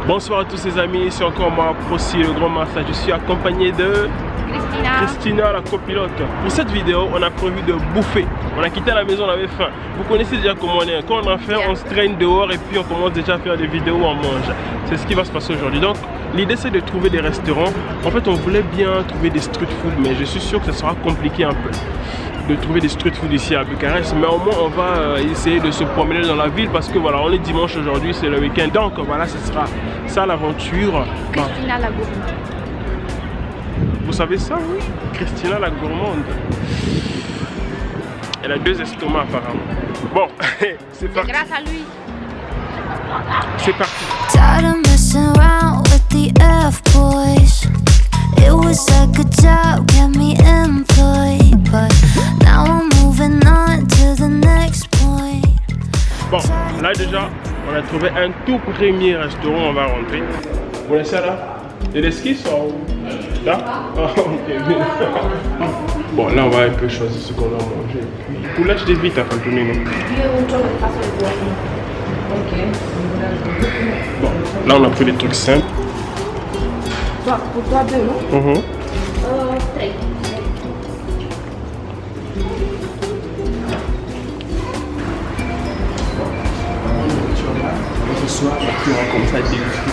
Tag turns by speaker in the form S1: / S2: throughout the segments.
S1: Bonsoir à tous les amis, c'est encore moi, Procy, le grand Massa. Je suis accompagné de Christina, la copilote. Pour cette vidéo, on a prévu de bouffer. On a quitté la maison, on avait faim. Vous connaissez déjà comment on est. Quand on a faim, on se traîne dehors et puis on commence déjà à faire des vidéos où on mange. C'est ce qui va se passer aujourd'hui. Donc, l'idée c'est de trouver des restaurants. En fait, on voulait bien trouver des street food, mais je suis sûr que ça sera compliqué un peu de trouver des street food ici à Bucarest, mais au moins on va essayer de se promener dans la ville parce que voilà, on est dimanche aujourd'hui, c'est le week-end, donc voilà, ce sera ça l'aventure.
S2: Christina la gourmande.
S1: Vous savez ça, oui? Christina la gourmande. Elle a 2 estomacs apparemment. Bon, c'est parti.
S2: Grâce à lui.
S1: C'est parti.
S3: It was a good job, kept me employed, but now I'm moving on to the next point.
S1: Bon, là déjà, on a trouvé un tout premier restaurant, on va rentrer. Vous voyez ça là? C'est l'esquisse ou là? Oh, ok. Bon, là on va un peu choisir ce qu'on va manger. Poulet de vite à Fantonino. Bon, là on a pris des trucs simples.
S2: Pour toi, 2, non? 3.
S1: Ce soir, on va comme ça dégusté.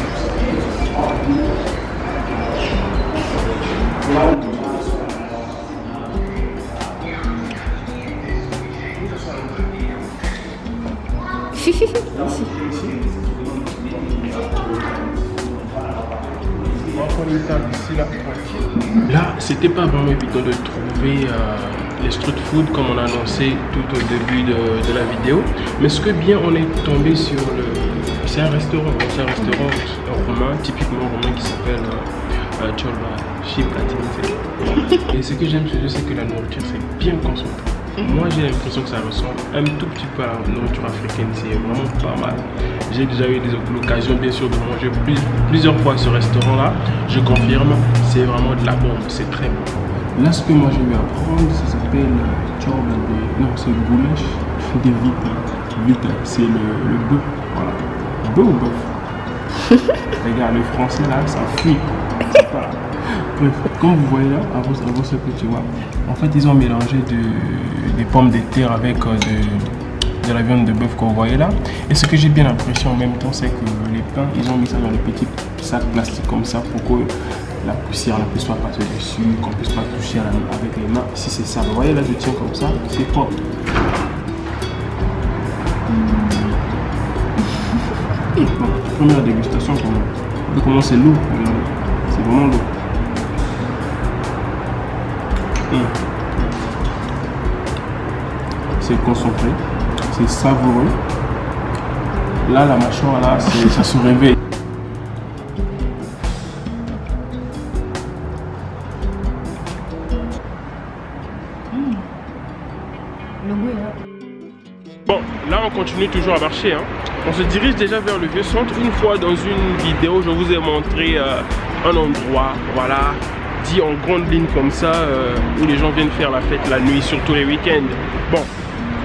S1: Là, c'était pas vraiment évident de trouver les street food comme on a annoncé tout au début de la vidéo. Mais ce que bien, on est tombé sur le... C'est un restaurant romain, typiquement romain qui s'appelle Cholba Chip Latinité. Et ce que j'aime chez eux, c'est que la nourriture, c'est bien concentré. Moi, j'ai l'impression que ça ressemble un tout petit peu à la nourriture africaine. C'est vraiment pas mal. J'ai déjà eu l'occasion, bien sûr, de manger plusieurs fois à ce restaurant-là. Je confirme, c'est vraiment de la bombe. C'est très bon. Là, ce que moi j'ai eu à prendre, ça s'appelle Cholba de... Non, c'est le goulash de Vita. Vita, c'est le bœuf. Voilà. Bœuf ou bœuf? Regarde, le français là, ça fuit. Voilà. Bref, comme vous voyez là, à vos petits vois, en fait ils ont mélangé des pommes de terre avec de la viande de bœuf que vous voyez là. Et ce que j'ai bien apprécié en même temps, c'est que les pains, ils ont mis ça dans des petits sacs plastiques comme ça pour que la poussière ne puisse pas passer dessus, qu'on ne puisse pas toucher avec les mains. Si c'est ça, vous voyez là, je tiens comme ça, c'est propre. Et bon, première dégustation, comment c'est lourd, c'est vraiment lourd. C'est concentré, c'est savoureux. Là, la mâchoire, là, ça se réveille. Bon, là, on continue toujours à marcher. Hein. On se dirige déjà vers le vieux centre. Une fois dans une vidéo, je vous ai montré un endroit, voilà, dit en grande ligne comme ça, où les gens viennent faire la fête la nuit, surtout les week-ends. Bon,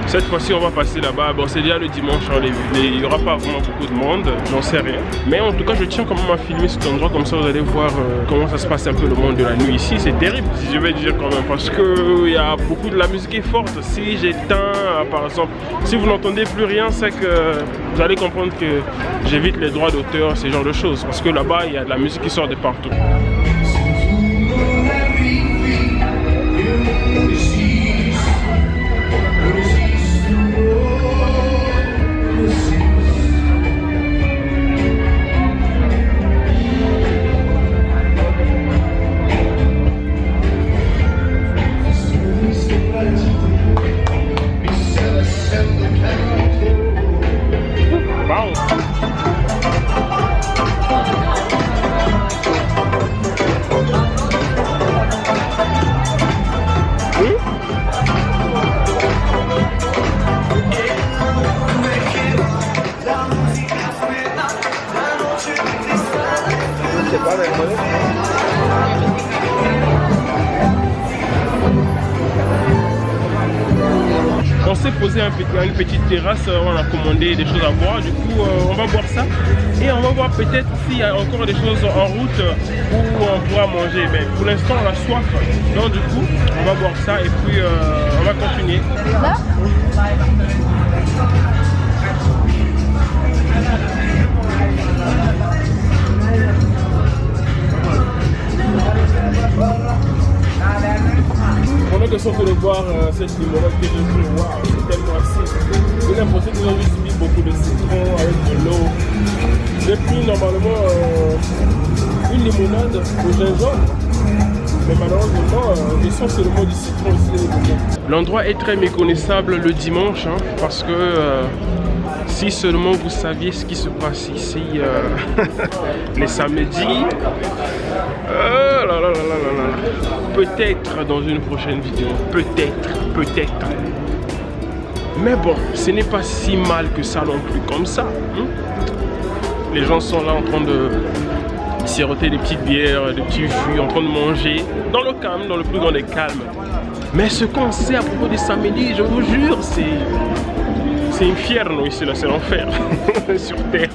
S1: cette fois-ci on va passer là-bas. Bon, c'est déjà le dimanche, hein, il n'y aura pas vraiment beaucoup de monde, j'en sais rien. Mais en tout cas, je tiens quand même à filmer cet endroit, comme ça vous allez voir comment ça se passe un peu le monde de la nuit ici. C'est terrible, si je vais dire quand même, parce que il y a beaucoup de la musique est forte. Si j'éteins, par exemple, si vous n'entendez plus rien, c'est que vous allez comprendre que j'évite les droits d'auteur, ce genre de choses. Parce que là-bas, il y a de la musique qui sort de partout. On s'est posé à une petite terrasse, on a commandé des choses à boire, du coup on va boire ça. Et on va voir peut-être s'il y a encore des choses en route où on pourra manger. Mais pour l'instant on a soif, donc du coup on va boire ça et puis on va continuer.
S2: Là?
S1: On a l'impression de voir cette limonade que j'ai pris, waouh, c'est tellement acide. J'ai l'impression qu'ils ont juste mis beaucoup de citron avec de l'eau. J'ai pris normalement une limonade au gingembre, mais malheureusement, ils sont seulement du citron ici. L'endroit est très méconnaissable le dimanche, hein, parce que si seulement vous saviez ce qui se passe ici les samedis. Peut-être dans une prochaine vidéo, peut-être. Mais bon, ce n'est pas si mal que ça non plus comme ça. Hein? Les gens sont là en train de siroter des petites bières, des petits jus, en train de manger, dans le calme, dans le plus grand des calmes. Mais ce qu'on sait à propos des samedis, je vous jure, c'est infierno ici, là, c'est l'enfer sur terre.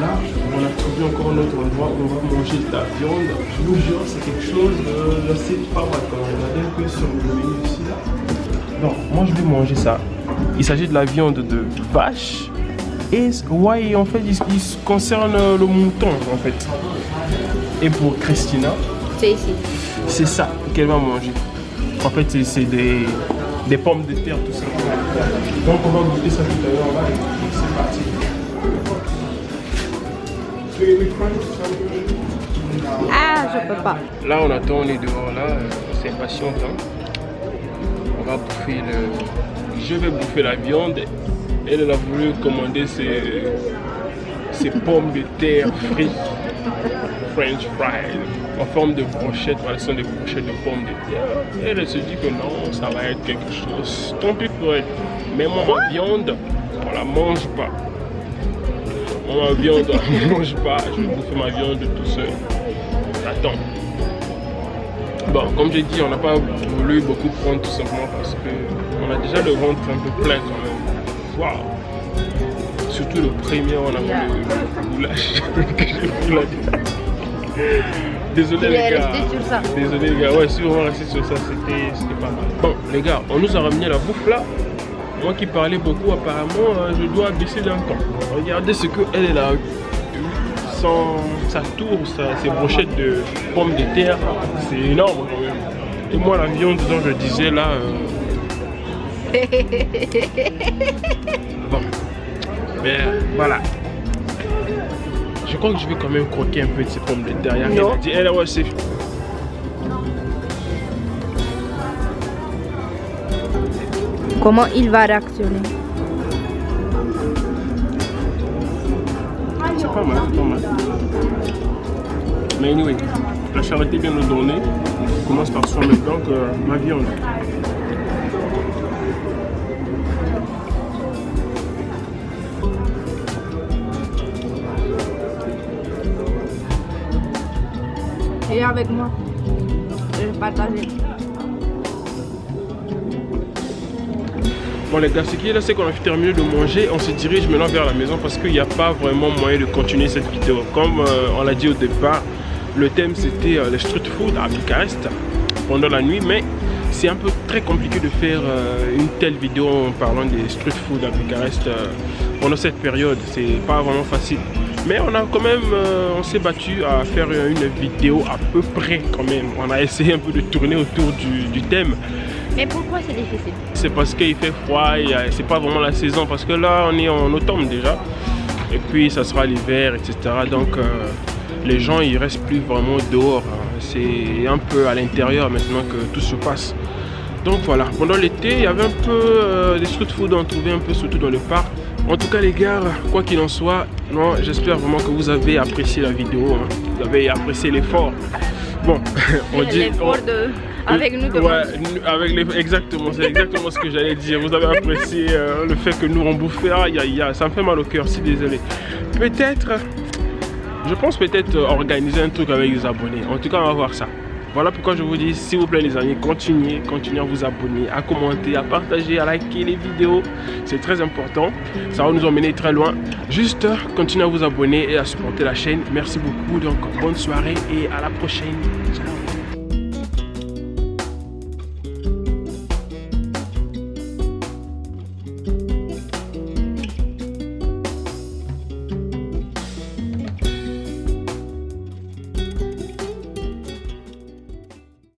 S1: Là, on a trouvé encore un autre endroit où on va manger de la viande. Je vous jure, c'est quelque chose d'assez pas mal quand on regarde un peu sur le menu ici. Là. Donc, moi je vais manger ça. Il s'agit de la viande de vache. Et ouais, en fait, il concerne le mouton en fait. Et pour Christina,
S2: C'est ici.
S1: c'est ça qu'elle va manger. En fait, c'est des pommes de terre, tout ça. Donc, on va goûter ça tout à l'heure là. C'est parti.
S2: Ah, je peux pas.
S1: Là, on attend, on est dehors là. C'est impatient. Hein. On va bouffer Je vais bouffer la viande. Elle a voulu commander ses pommes de terre frites, French fries, en forme de brochettes. Voilà, ce sont des brochettes de pommes de terre. Elle se dit que non, ça va être quelque chose. Tant pis pour elle. Mais moi, ma viande, on la mange pas. Moi, ma viande, on ne mange pas. Je vais bouffer ma viande tout seul. Attends. Bon, comme j'ai dit, on n'a pas voulu beaucoup prendre tout simplement parce qu'on a déjà le ventre un peu plein quand même. Waouh! Surtout le premier, on a voulu le goulash que j'ai pris là. Désolé les gars. Désolé les gars. Ouais, si on va rester sur ça, c'était pas mal. Bon, les gars, on nous a ramené la bouffe là. Moi qui parlais beaucoup, apparemment, je dois baisser d'un ton. Regardez ce qu'elle a eu. Sa tour, ses brochettes de pommes de terre, c'est énorme quand même. Et moi, la viande dont je disais là. Bon, mais voilà. Je crois que je vais quand même croquer un peu de ces pommes de terre. Elle a dit, elle, ouais, c'est.
S2: Comment il va réactionner?
S1: C'est pas mal, pas mal. Mais anyway, la charité vient nous donner. On commence par soi maintenant que ma viande.
S2: Et avec moi, je vais partager.
S1: Bon les gars, ce qui est là, c'est qu'on a terminé de manger. On se dirige maintenant vers la maison parce qu'il n'y a pas vraiment moyen de continuer cette vidéo. Comme on l'a dit au départ, le thème c'était les street food à Bucarest pendant la nuit. Mais c'est un peu très compliqué de faire une telle vidéo en parlant des street food à Bucarest pendant cette période. C'est pas vraiment facile. Mais on a quand même, on s'est battu à faire une vidéo à peu près quand même. On a essayé un peu de tourner autour du thème.
S2: Mais pourquoi c'est difficile?
S1: C'est parce qu'il fait froid, c'est pas vraiment la saison. Parce que là, on est en automne déjà. Et puis, ça sera l'hiver, etc. Donc, les gens, ils restent plus vraiment dehors. C'est un peu à l'intérieur maintenant que tout se passe. Donc, voilà. Pendant l'été, il y avait un peu des street food à en trouver un peu, surtout dans le parc. En tout cas les gars, quoi qu'il en soit, j'espère vraiment que vous avez apprécié la vidéo, hein. Vous avez apprécié l'effort. Bon, on dit...
S2: L'effort avec nous de
S1: manger. Exactement, c'est exactement ce que j'allais dire. Vous avez apprécié le fait que nous on bouffait. Ça me fait mal au cœur, si désolé. Peut-être, je pense peut-être organiser un truc avec les abonnés. En tout cas, on va voir ça. Voilà pourquoi je vous dis, s'il vous plaît les amis, continuez à vous abonner, à commenter, à partager, à liker les vidéos. C'est très important, ça va nous emmener très loin. Juste continuez à vous abonner et à supporter la chaîne. Merci beaucoup, donc bonne soirée et à la prochaine. Ciao.